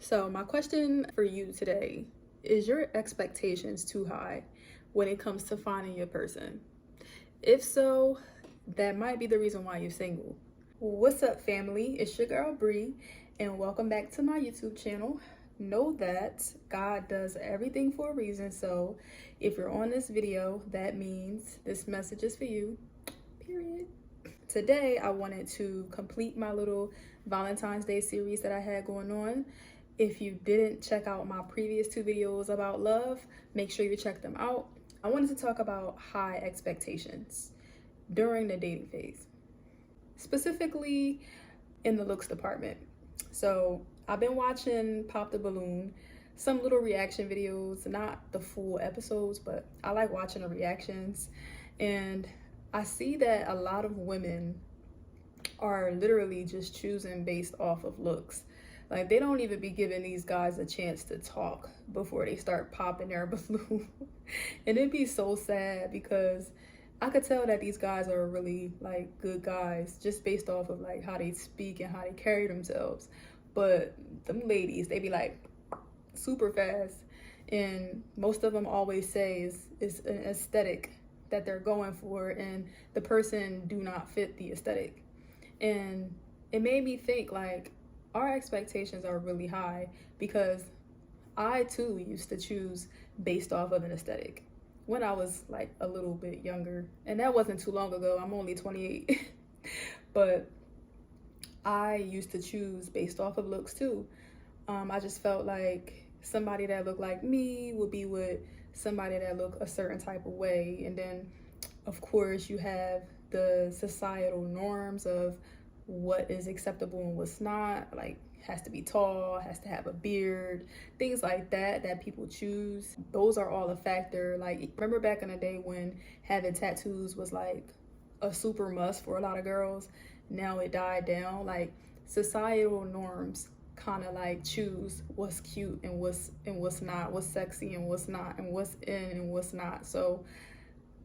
So my question for you today is your expectations too high when it comes to finding your person? If so, that might be the reason why you're single. What's up, family? It's your girl Bree, and welcome back to my YouTube channel. Know that God does everything for a reason, so if you're on this video, that means this message is for you, period. Today, I wanted to complete my little Valentine's Day series that I had going on. If you didn't check out my previous two videos about love, make sure you check them out. I wanted to talk about high expectations during the dating phase, specifically in the looks department. So I've been watching Pop the Balloon, some little reaction videos, not the full episodes, but I like watching the reactions. And I see that a lot of women are literally just choosing based off of looks. Like, they don't even be giving these guys a chance to talk before they start popping their balloon. And it'd be so sad because I could tell that these guys are really like good guys just based off of like how they speak and how they carry themselves. But them ladies, they be like super fast. And most of them always say is an aesthetic that they're going for, and the person do not fit the aesthetic. And it made me think, like, our expectations are really high because I too used to choose based off of an aesthetic when I was like a little bit younger, and that wasn't too long ago. I'm only 28. But I used to choose based off of looks too. I just felt like somebody that looked like me would be with somebody that looked a certain type of way. And then of course you have the societal norms of what is acceptable and what's not, like has to be tall, has to have a beard, things like that that people choose. Those are all a factor. Like, remember back in the day when having tattoos was like a super must for a lot of girls? Now it died down. Like, societal norms kind of like choose what's cute and what's not, what's sexy and what's not, and what's in and what's not. So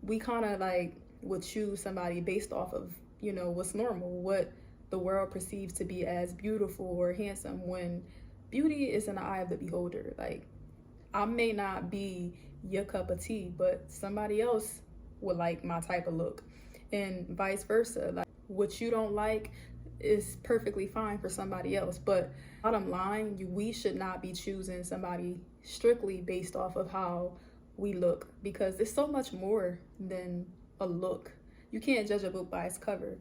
we kind of like would choose somebody based off of, you know, what's normal, what the world perceives to be as beautiful or handsome, when beauty is in the eye of the beholder. Like, I may not be your cup of tea, but somebody else would like my type of look, and vice versa. Like, what you don't like is perfectly fine for somebody else. But bottom line, we should not be choosing somebody strictly based off of how we look, because there's so much more than a look. You can't judge a book by its cover.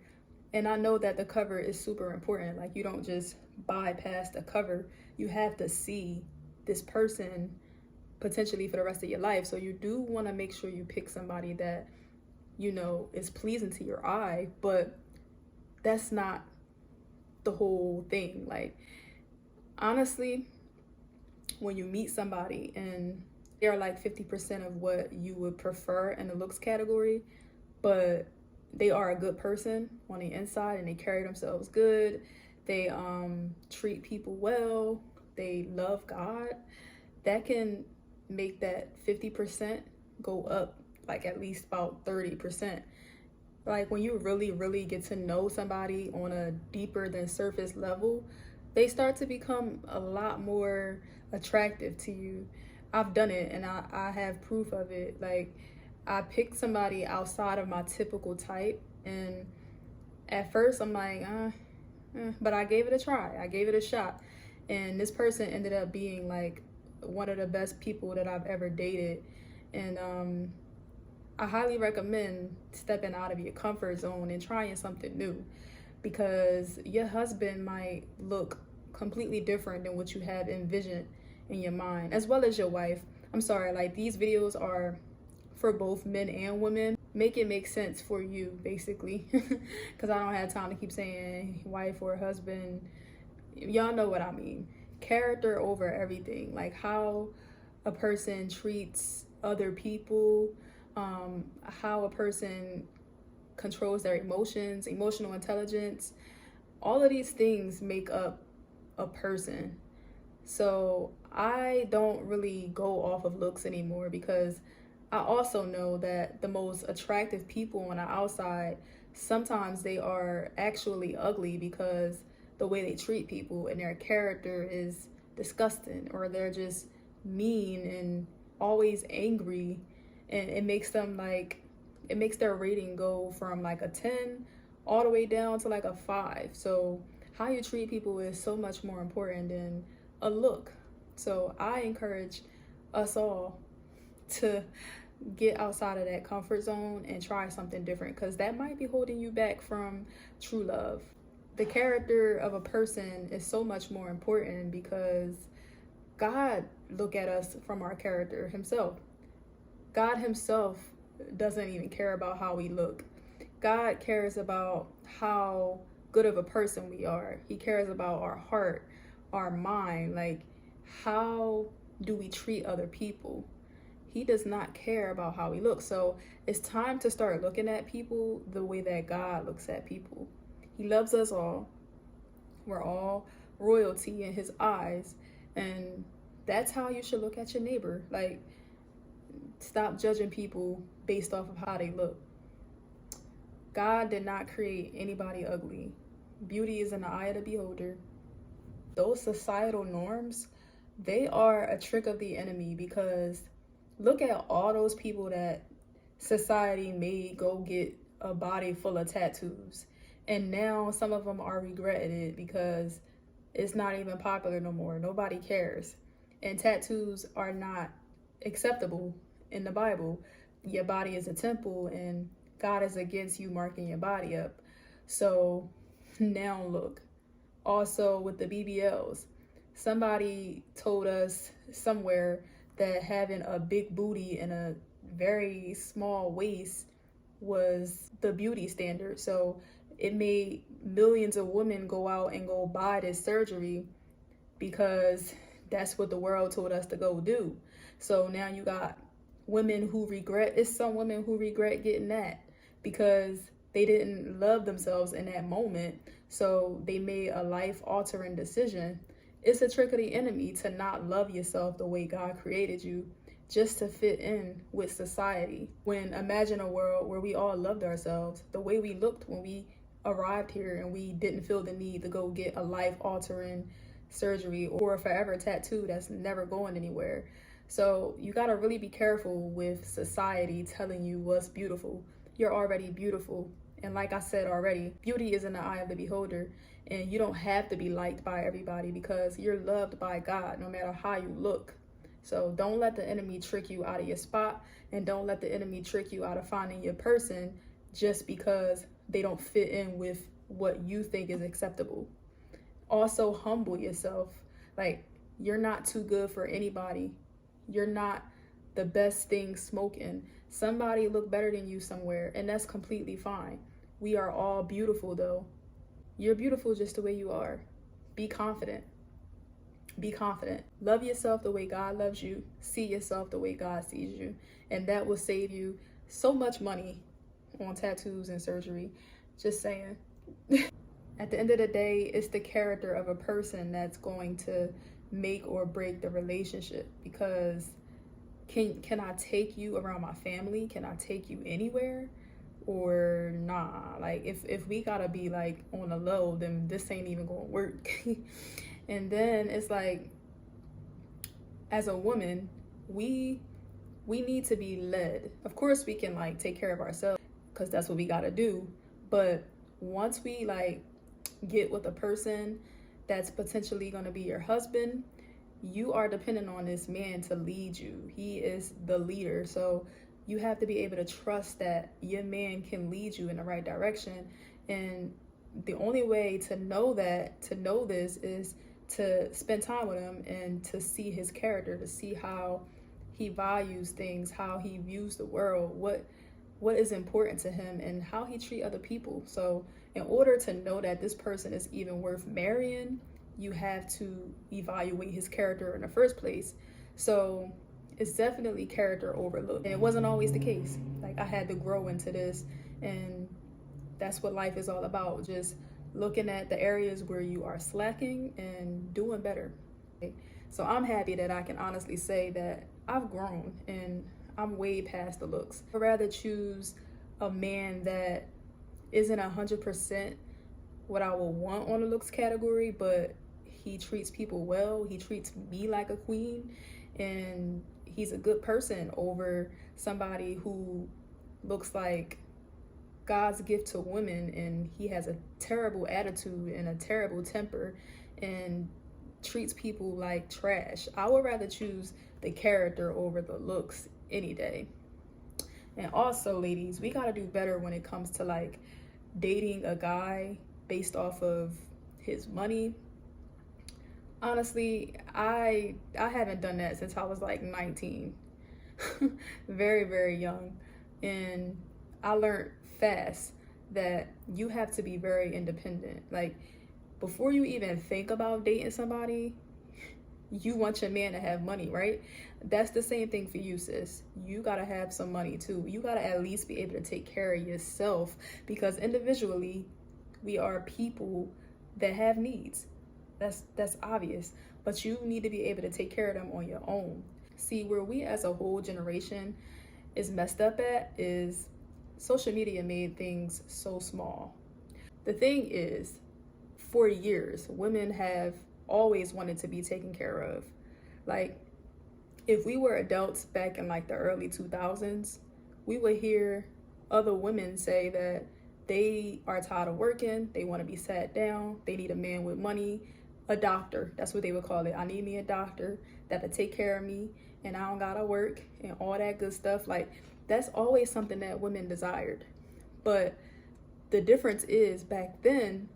And I know that the cover is super important. Like, you don't just bypass the cover. You have to see this person potentially for the rest of your life. So you do want to make sure you pick somebody that, you know, is pleasing to your eye, but that's not the whole thing. Like, honestly, when you meet somebody and they're like 50% of what you would prefer in the looks category, but they are a good person on the inside and they carry themselves good, they treat people well, they love God, that can make that 50% go up like at least about 30%. Like, when you really get to know somebody on a deeper than surface level, they start to become a lot more attractive to you. I've done it, and I have proof of it. Like, I picked somebody outside of my typical type, and at first I'm like, but I gave it a try. I gave it a shot. And this person ended up being like one of the best people that I've ever dated. And I highly recommend stepping out of your comfort zone and trying something new, because your husband might look completely different than what you have envisioned in your mind, as well as your wife. I'm sorry, like, these videos are for both men and women. Make it make sense for you, basically, because I don't have time to keep saying wife or husband. Y'all know what I mean. Character over everything. Like, how a person treats other people, how a person controls their emotions, emotional intelligence. All of these things make up a person. So I don't really go off of looks anymore, because I also know that the most attractive people on the outside, sometimes they are actually ugly because the way they treat people and their character is disgusting, or they're just mean and always angry, and it makes them like, it makes their rating go from like a 10 all the way down to like a 5. So how you treat people is so much more important than a look. So I encourage us all to get outside of that comfort zone and try something different, because that might be holding you back from true love. The character of a person is so much more important, because God look at us from our character himself. God himself doesn't even care about how we look. God cares about how good of a person we are. He cares about our heart, our mind, like how do we treat other people. He does not care about how we look. So it's time to start looking at people the way that God looks at people. He loves us all. We're all royalty in his eyes. And that's how you should look at your neighbor. Like, stop judging people based off of how they look. God did not create anybody ugly. Beauty is in the eye of the beholder. Those societal norms, they are a trick of the enemy, because look at all those people that society made go get a body full of tattoos. And now some of them are regretting it because it's not even popular no more. Nobody cares. And tattoos are not acceptable in the Bible. Your body is a temple, and God is against you marking your body up. So now look. Also with the BBLs, somebody told us somewhere that having a big booty and a very small waist was the beauty standard. So it made millions of women go out and go buy this surgery because that's what the world told us to go do. So now you got women who regret, it's some women who regret getting that because they didn't love themselves in that moment. So they made a life-altering decision. It's a trick of the enemy to not love yourself the way God created you, just to fit in with society. When imagine a world where we all loved ourselves the way we looked when we arrived here, and we didn't feel the need to go get a life-altering surgery or a forever tattoo that's never going anywhere. So you got to really be careful with society telling you what's beautiful. You're already beautiful. And like I said already, beauty is in the eye of the beholder, and you don't have to be liked by everybody because you're loved by God no matter how you look. So don't let the enemy trick you out of your spot, and don't let the enemy trick you out of finding your person just because they don't fit in with what you think is acceptable. Also, humble yourself. Like, you're not too good for anybody. You're not the best thing smoking. Somebody look better than you somewhere, and that's completely fine. We are all beautiful though. You're beautiful just the way you are. Be confident. Be confident. Love yourself the way God loves you. See yourself the way God sees you. And that will save you so much money on tattoos and surgery. Just saying. At the end of the day, it's the character of a person that's going to make or break the relationship. Because can I take you around my family? Can I take you anywhere? Or nah? Like, if we gotta be like on the low, then this ain't even gonna work. And then it's like, as a woman, we need to be led. Of course we can like take care of ourselves because that's what we gotta do. But once we like get with a person that's potentially gonna be your husband, you are dependent on this man to lead you. He is the leader. So you have to be able to trust that your man can lead you in the right direction. And the only way to know this is to spend time with him and to see his character, to see how he values things, how he views the world, what is important to him, and how he treats other people. So in order to know that this person is even worth marrying, you have to evaluate his character in the first place. So it's definitely character overlooked. And it wasn't always the case. Like, I had to grow into this, and that's what life is all about. Just looking at the areas where you are slacking and doing better. So I'm happy that I can honestly say that I've grown and I'm way past the looks. I'd rather choose a man that isn't 100% what I would want on the looks category, but he treats people well, he treats me like a queen, and he's a good person over somebody who looks like God's gift to women, and he has a terrible attitude and a terrible temper and treats people like trash. I would rather choose the character over the looks any day. And also, ladies, we gotta do better when it comes to like dating a guy based off of his money. Honestly, I haven't done that since I was like 19. Very, very young. And I learned fast that you have to be very independent. Like, before you even think about dating somebody, you want your man to have money, right? That's the same thing for you, sis. You gotta have some money too. You gotta at least be able to take care of yourself, because individually we are people that have needs. That's obvious, but you need to be able to take care of them on your own. See, where we as a whole generation is messed up at is social media made things so small. The thing is, for years, women have always wanted to be taken care of. Like, if we were adults back in like the early 2000s, we would hear other women say that they are tired of working, they want to be sat down, they need a man with money, a doctor. That's what they would call it. I need me a doctor that'll take care of me, and I don't gotta work, and all that good stuff. Like, that's always something that women desired. But the difference is, back then,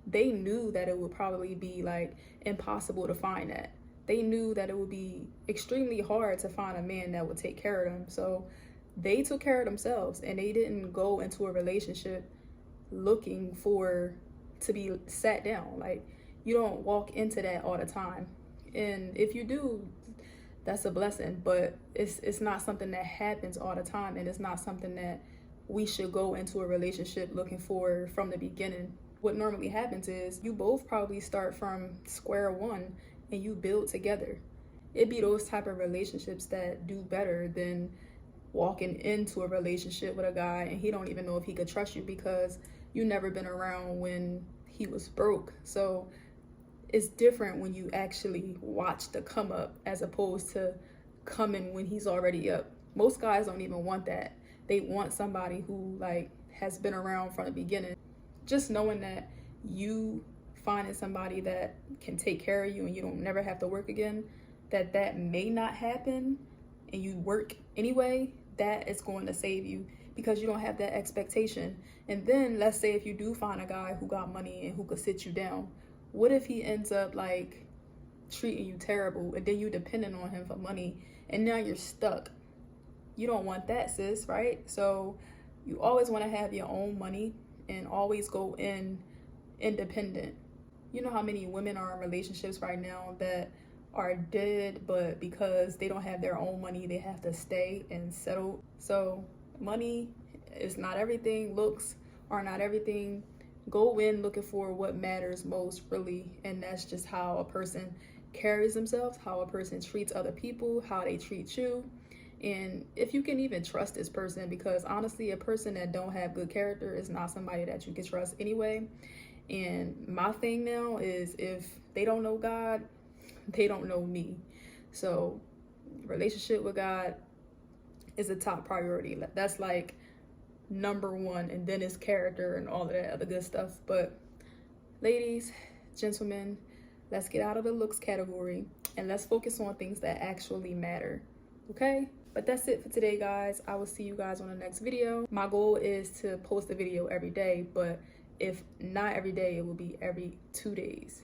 they knew that it would probably be like impossible to find that. They knew that it would be extremely hard to find a man that would take care of them. So they took care of themselves, and they didn't go into a relationship looking for to be sat down. Like, you don't walk into that all the time. And if you do, that's a blessing, but it's not something that happens all the time, and it's not something that we should go into a relationship looking for from the beginning. What normally happens is you both probably start from square one and you build together. It'd be those type of relationships that do better than walking into a relationship with a guy and he don't even know if he could trust you because you never been around when he was broke. So it's different when you actually watch the come up as opposed to coming when he's already up. Most guys don't even want that. They want somebody who like has been around from the beginning. Just knowing that you finding somebody that can take care of you and you don't never have to work again, that may not happen, and you work anyway, that is going to save you because you don't have that expectation. And then let's say if you do find a guy who got money and who could sit you down, what if he ends up like treating you terrible and then you depending on him for money and now you're stuck? You don't want that, sis, right? So you always want to have your own money and always go in independent. You know how many women are in relationships right now that are dead, but because they don't have their own money, they have to stay and settle. So money is not everything, looks are not everything. Go in looking for what matters most, really, and that's just how a person carries themselves, how a person treats other people, how they treat you, and if you can even trust this person, because honestly, a person that don't have good character is not somebody that you can trust anyway. And my thing now is, if they don't know God, they don't know me. So relationship with God is a top priority. That's like number one, and then it's character and all of that other good stuff. But ladies, gentlemen, let's get out of the looks category and let's focus on things that actually matter, okay? But that's it for today, guys. I will see you guys on the next video. My goal is to post a video every day, but if not every day, it will be every 2 days.